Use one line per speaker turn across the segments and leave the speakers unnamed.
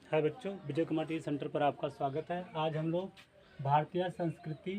हाय बच्चों, Vijay Kumar T centre पर आपका स्वागत है। आज हम लोग भारतीय संस्कृति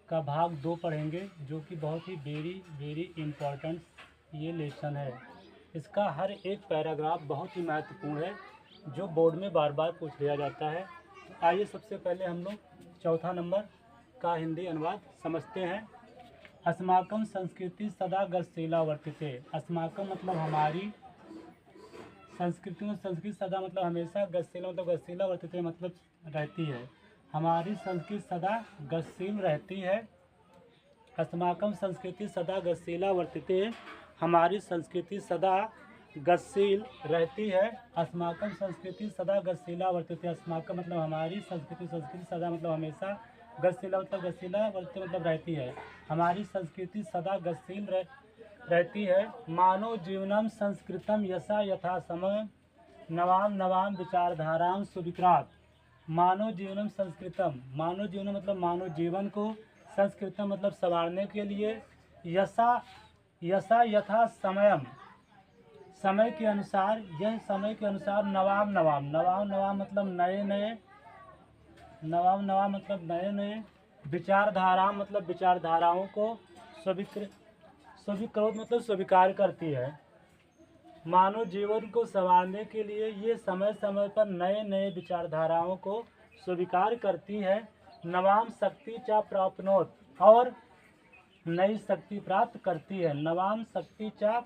का भाग 2 पढ़ेंगे, जो कि बहुत ही वेरी इम्पोर्टेंट ये लेसन है। इसका हर एक पैराग्राफ बहुत ही महत्वपूर्ण है, जो बोर्ड में बार बार पूछ लिया जाता है। आइए सबसे पहले हम लोग चौथा नंबर का हिंदी अनुवाद समझते हैं। अस्माकं संस्कृति सदा गतिशीला वर्तते। अस्माकं मतलब हमारी, संस्कृति में संस्कृति सदा मतलब हमेशा, गतिशील मतलब गतिशीला, वर्तते मतलब रहती है। हमारी संस्कृति सदा गतिशील रहती है। अस्माकं संस्कृति सदा गतिशीला वर्तते। हमारी संस्कृति सदा गतिशील रहती है। अस्माकं संस्कृति सदा गतिशीला वर्तते। अस्माकं मतलब हमारी, संस्कृति संस्कृति सदा मतलब हमेशा, गतिशीला मतलब गतिशीला, वर्तते मतलब रहती है। हमारी संस्कृति सदा गतिशील रहती है। मानव जीवनम संस्कृतम यशा यथा समय नवाम नवाम विचारधारां सुविक्रात। मानव जीवनम संस्कृतम, मानव जीवन मतलब मानव जीवन को, संस्कृतम मतलब संवारने के लिए, यशा यथा समयम समय के अनुसार, यह समय के अनुसार, नवाम नवाम मतलब नए नए, नवाम मतलब नए नए, विचारधारा मतलब विचारधाराओं को, स्वीकृत मतलब स्वीकार करती है। मानव जीवन को संवारने के लिए ये समय समय पर नए नए विचारधाराओं को स्वीकार करती है। नवाम शक्ति चा प्राप्नोत, और नई शक्ति प्राप्त करती है। नवाम शक्ति चा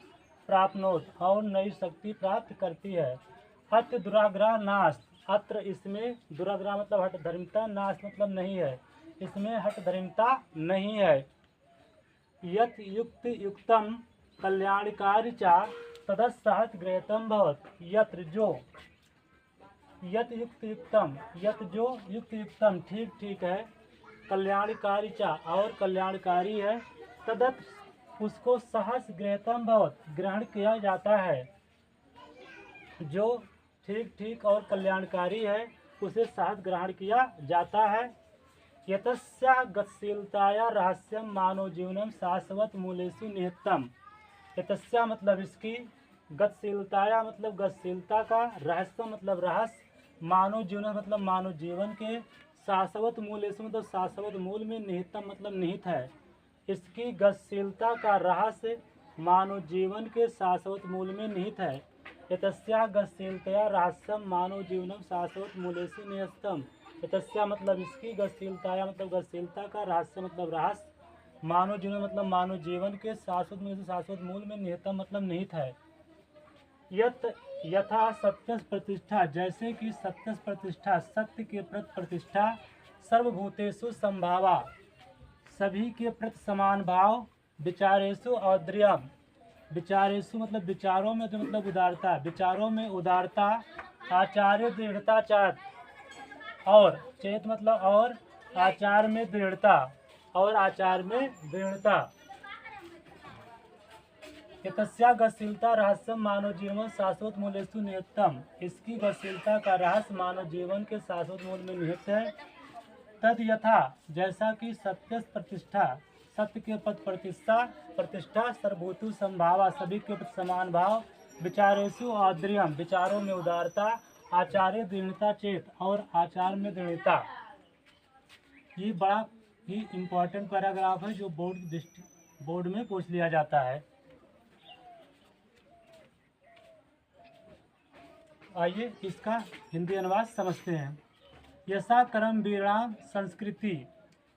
प्राप्नोत, और नई शक्ति प्राप्त करती है। अत्र दुराग्रह नास्त, अत्र इसमें, दुराग्रह मतलब हठ धर्मिता, नास्त मतलब नहीं है, इसमें हठ धर्मिता नहीं है। यत युक्त युक्तम कल्याणकारी चा तदसहत गृहतम भवत। यत्र जो, यत युक्त युक्तम, यत जो युक्त युक्तम ठीक ठीक है, कल्याणकारी चा और कल्याणकारी है, तदत उसको सहस गृहतम भवत ग्रहण किया जाता है। जो ठीक ठीक और कल्याणकारी है उसे सहज ग्रहण किया जाता है। यतस्या गतिशीलताया रहस्यम मानव जीवनम शाश्वत मूलेषु निहितम। यतस्या मतलब इसकी, गतिशीलताया मतलब गतिशीलता का, रहस्य मतलब रहस्य, मानव जीवन मतलब मानव जीवन के, शाश्वत मूलेषु मतलब शाश्वत मूल में, निहितम मतलब निहित है। इसकी गतिशीलता का रहस्य मानव जीवन के शाश्वत मूल में निहित है। यतस्या गतिशीलतया रहस्यम मानव जीवनम शाश्वत मूलेषु निहितम। यतस्या मतलब इसकी, गतिशीलताया मतलब गतिशीलता का, रहस्य मतलब रहस्य, मानव जीवन मतलब मानव जीवन के, शाश्वत मूल से शाश्वत मूल में, निहितम मतलब निहित है। यत यथा सत्य प्रतिष्ठा, जैसे कि सत्य प्रतिष्ठा, सत्य के प्रति प्रतिष्ठा, सर्वभूतेषु संभावा सभी के प्रति समान भाव, विचारेषु औद्र्यम, विचारेषु मतलब विचारों में, तो मतलब उदारता, विचारों में उदारता, आचार्य दृढ़ता चात, और चेत मतलब और, आचार में दृढ़ता, और आचार में दृढ़ता। यतस्या गतिशीलता रहस्य मानव जीवन शाश्वत मूलेषु निहितम। इसकी गतिशीलता का रहस्य मानव जीवन के शाश्वत मूल में निहित है। तद यथा जैसा कि सत्य प्रतिष्ठा, सत्य के पद प्रतिष्ठा, सर्वभूतु संभावा सभी के प्रति समान भाव, विचारेषु औद्र्यम विचारों में उदारता, आचार्य दृढ़ता चेत और आचार में दृढ़ता। ये बड़ा ही इम्पोर्टेंट पैराग्राफ है, जो बोर्ड में पूछ लिया जाता है। आइए इसका हिंदी अनुवाद समझते हैं। यशा कर्म वीराम संस्कृति,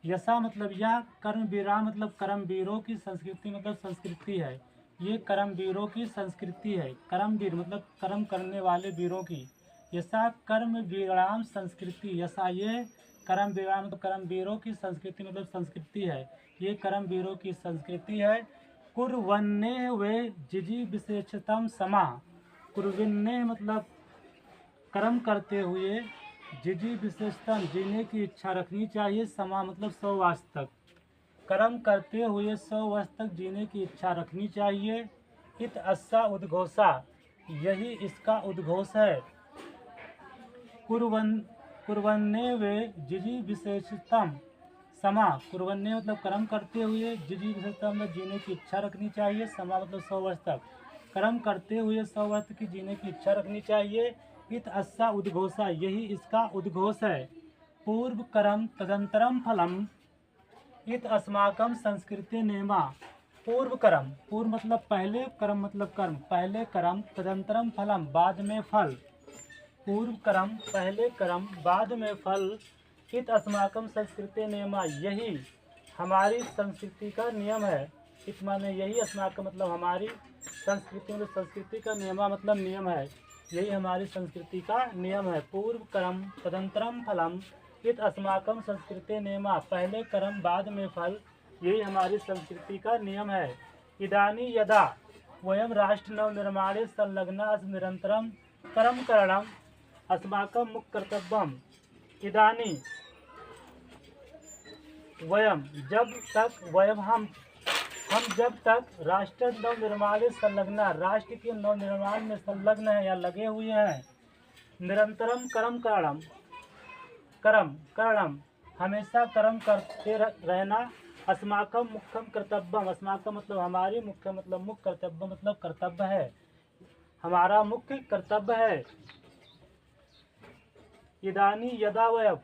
यशा मतलब यह, कर्म वीराम मतलब कर्मवीरों की, संस्कृति मतलब संस्कृति है। ये कर्मवीरों की संस्कृति है। कर्मवीर मतलब कर्म करने वाले वीरों की। यशा कर्म वीराम संस्कृति, यशा ये, कर्म वीराम मतलब कर्मवीरों की, संस्कृति मतलब संस्कृति है। ये कर्मवीरों की संस्कृति है। कुर्वन्ने वे जिजी विशेषतम समा, कुर्वन्ने मतलब कर्म करते हुए, जिजी विशेषतम जीने की इच्छा रखनी चाहिए, समा मतलब 100 वर्ष तक, कर्म करते हुए 100 वर्ष तक जीने की इच्छा रखनी चाहिए। इत अस्सा उद्घोषा, यही इसका उद्घोष है। कुर्वन्ने वे जिजी विशेषतम समा, कुर्वन्ने मतलब कर्म करते हुए, जिजी विशेषतम मतलब जीने की इच्छा रखनी चाहिए, समा मतलब 100 वर्ष तक, कर्म करते हुए 100 वर्ष की जीने की इच्छा रखनी चाहिए। इत अस्सा उद्घोषा, यही इसका उद्घोष है। पूर्व कर्म तदंतरम फलम, इत अस्माकम संस्कृति नेमा। पूर्व कर्म, पूर्व मतलब पहले, कर्म मतलब कर्म, पहले कर्म, तदंतरम फलम बाद में फल। पूर्व कर्म पहले कर्म बाद में फल। इत अस्माकम संस्कृति नेमा, यही हमारी संस्कृति का नियम है। इत माने यही, अस्माकम मतलब हमारी, संस्कृति मतलब संस्कृति का, नियमा मतलब नियम है, यही हमारी संस्कृति का नियम है। पूर्व कर्म तदंतरम फलम, इत अस्माकम संस्कृति नेमा, पहले कर्म बाद में फल, यही हमारी संस्कृति का नियम है। इदानी यदा वयम राष्ट्र नव निर्माणे संलग्ना निरंतरम कर्म करणम अस्माकम मुख्य कर्तव्यम। इदानी वयम, जब तक, वयम हम जब तक राष्ट्र नव निर्माण संलग्न, राष्ट्र के नव निर्माण में संलग्न है या लगे हुए हैं, निरंतरम कर्म करणम, कर्म करणम हमेशा कर्म करते रहना, अस्माकम मुख्यम कर्तव्यम, अस्माकम मतलब हमारी, मुख्य मतलब मुख्य, कर्तव्य मतलब कर्तव्य है, हमारा मुख्य कर्तव्य है। इदानी यदा वयम,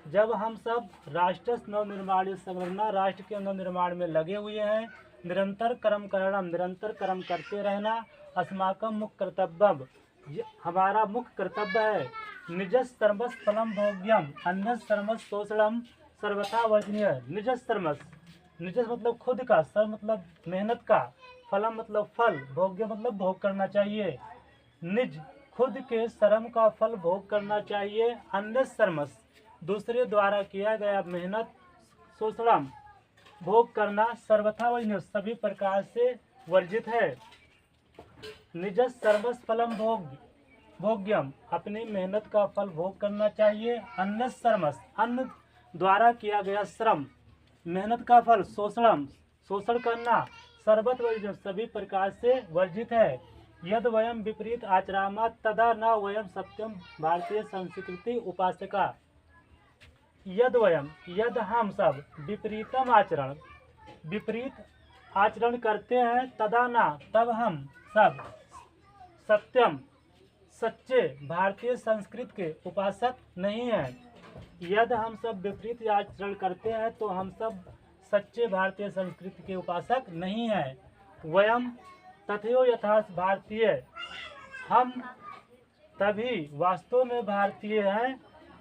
जब हम सब राष्ट्र नव निर्माण संलग्न, राष्ट्र के नव निर्माण में लगे हुए हैं, निरंतर कर्म करणम, निरंतर कर्म करते रहना, अस्माकम मुख्य कर्तव्यम, हमारा मुख्य कर्तव्य है। निजस सर्वस फलम भोग्यम, अन्य सर्वस शोषणम सर्वथा वर्जनीय। निजस सर्वस, निजस मतलब खुद का, सर मतलब मेहनत का, फलम मतलब फल, भोग्य मतलब भोग करना चाहिए। निज खुद के श्रम का फल भोग करना चाहिए। अन्य सर्वस दूसरे द्वारा किया गया मेहनत, शोषणम भोग करना, सर्वथा वर्जनीय सभी प्रकार से वर्जित है। निजस सर्वस फलम भोग्यम, अपनी मेहनत का फल भोग करना चाहिए। अन्य सर्वस, अन्न द्वारा किया गया श्रम, मेहनत का फल, शोषणम शोषण करना, सर्वत वर्जित सभी प्रकार से वर्जित है। यद वयम विपरीत आचरामा तदा न वयम सत्यम भारतीय संस्कृति उपासका। यद वयम, यद हम सब, विपरीतम आचरण, विपरीत आचरण करते हैं, तदा ना तब हम सब, सत्यम सच्चे भारतीय संस्कृत के उपासक नहीं हैं। यदि हम सब विपरीत आचरण करते हैं तो हम सब सच्चे भारतीय संस्कृति के उपासक नहीं हैं। वयम तथयो यथार्थ भारतीय, हम तभी वास्तव में भारतीय हैं।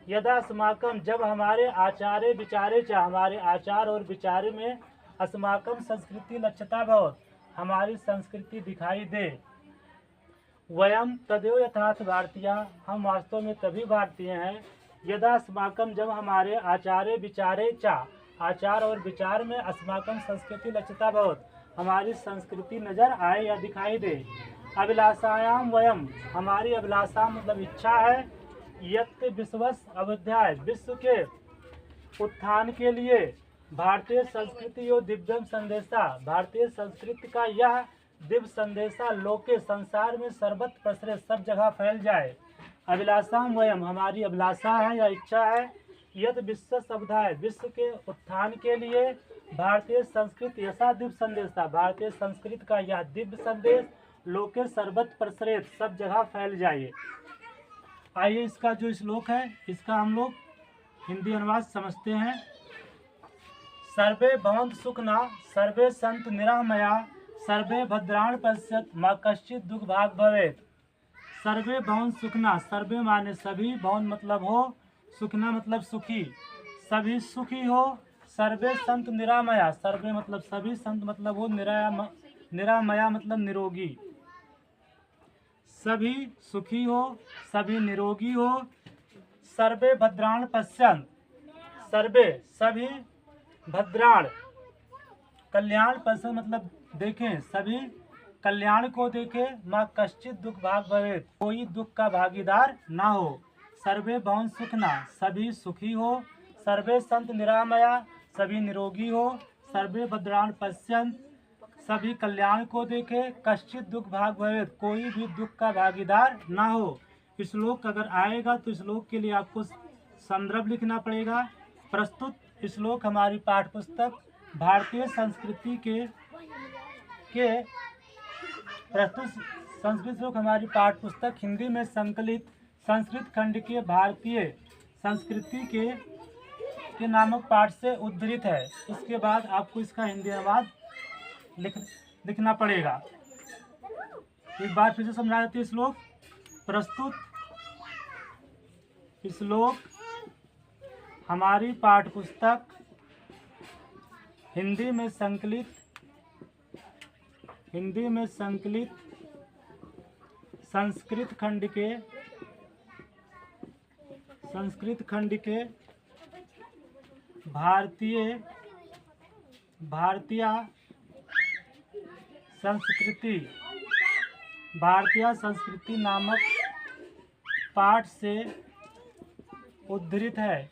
यदा अस्माकम, जब हमारे आचार्य विचारे चा, हमारे आचार और विचार में, अस्माकम संस्कृति लक्षता भवत, हमारी संस्कृति दिखाई दे। वयम तदेव यथार्थ भारतीय, हम वास्तव में तभी भारतीय हैं। यदा अस्माकम, जब हमारे आचार्य विचारे चा, आचार और विचार में, अस्माकम संस्कृति लक्षता भवत, हमारी संस्कृति नजर आए या दिखाई दे। अभिलाषायाम वयम, हमारी अभिलाषा मतलब इच्छा है। यत् विश्वस अवध्याय, विश्व के उत्थान के लिए, भारतीय संस्कृति और दिव्यम संदेशा, भारतीय संस्कृति का यह दिव्य संदेशा लोके, संसार में सर्वत्र प्रसरे, सब जगह फैल जाए। अभिलाषाम वयम, हमारी अभिलाषा है या इच्छा है। यद विश्व समुदाय, विश्व के उत्थान के लिए, भारतीय संस्कृति ऐसा दिव्य संदेश था, भारतीय संस्कृति का यह दिव्य संदेश लोके सर्वत्र प्रसरित, सब जगह फैल जाए। आइए इसका जो श्लोक है, इसका हम लोग हिंदी अनुवाद समझते हैं। सर्वे भवन्तु सुखिनः, सर्वे सन्तु निरामया, सर्वे भद्राणि पश्यन्तु मा कश्चित् दुःख भाग् भवेत्। सर्वे भवन्तु सुखिनः, सर्वे माने सभी, भवन्तु मतलब हो, सुखिनः मतलब सुखी, सभी सुखी हो। सर्वे संत निरामया, सर्वे मतलब सभी, संत मतलब हो, निरामया मतलब निरोगी, सभी सुखी हो, सभी निरोगी हो। सर्वे भद्राण पश्यन्त, सर्वे सभी, भद्राण कल्याण पश्यन्त मतलब देखें, सभी कल्याण को देखें। माँ कश्चित दुख भाग भवेत, कोई दुख का भागीदार ना हो। सर्वे भवन सुखना, सभी सुखी हो। सर्वे संत निरामया, सभी निरोगी हो। सर्वे भद्राण पश्यन्त, सभी कल्याण को देखे। कश्चित दुख भाग भवेत, कोई भी दुख का भागीदार ना हो। श्लोक अगर आएगा तो श्लोक के लिए आपको संदर्भ लिखना पड़ेगा। प्रस्तुत श्लोक हमारी पाठ्यपुस्तक भारतीय संस्कृति के प्रस्तुत संस्कृत श्लोक हमारी पाठ्यपुस्तक हिंदी में संकलित संस्कृत खंड के भारतीय संस्कृति के नामक पाठ से उद्धृत है। उसके बाद आपको इसका हिंदी अनुवाद लिखना पड़ेगा। एक बार फिर से समझा देते हैं श्लोक। प्रस्तुत श्लोक हमारी पाठ्यपुस्तक हिंदी में संकलित संस्कृत खंड के भारतीय संस्कृति नामक पाठ से उद्धृत है।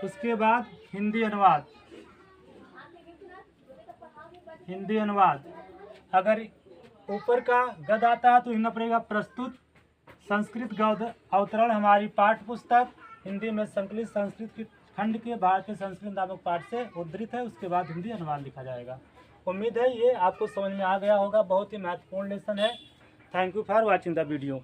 उसके बाद हिंदी अनुवाद अगर ऊपर का गद आता है तो लिखना पड़ेगा प्रस्तुत संस्कृत गद्य अवतरण हमारी पाठ्य पुस्तक हिंदी में संकलित संस्कृत खंड के भारतीय संस्कृत नामक पाठ से उद्धृत है। उसके बाद हिंदी अनुवाद लिखा जाएगा। उम्मीद है ये आपको समझ में आ गया होगा। बहुत ही महत्वपूर्ण लेसन है। Thank you for watching the video.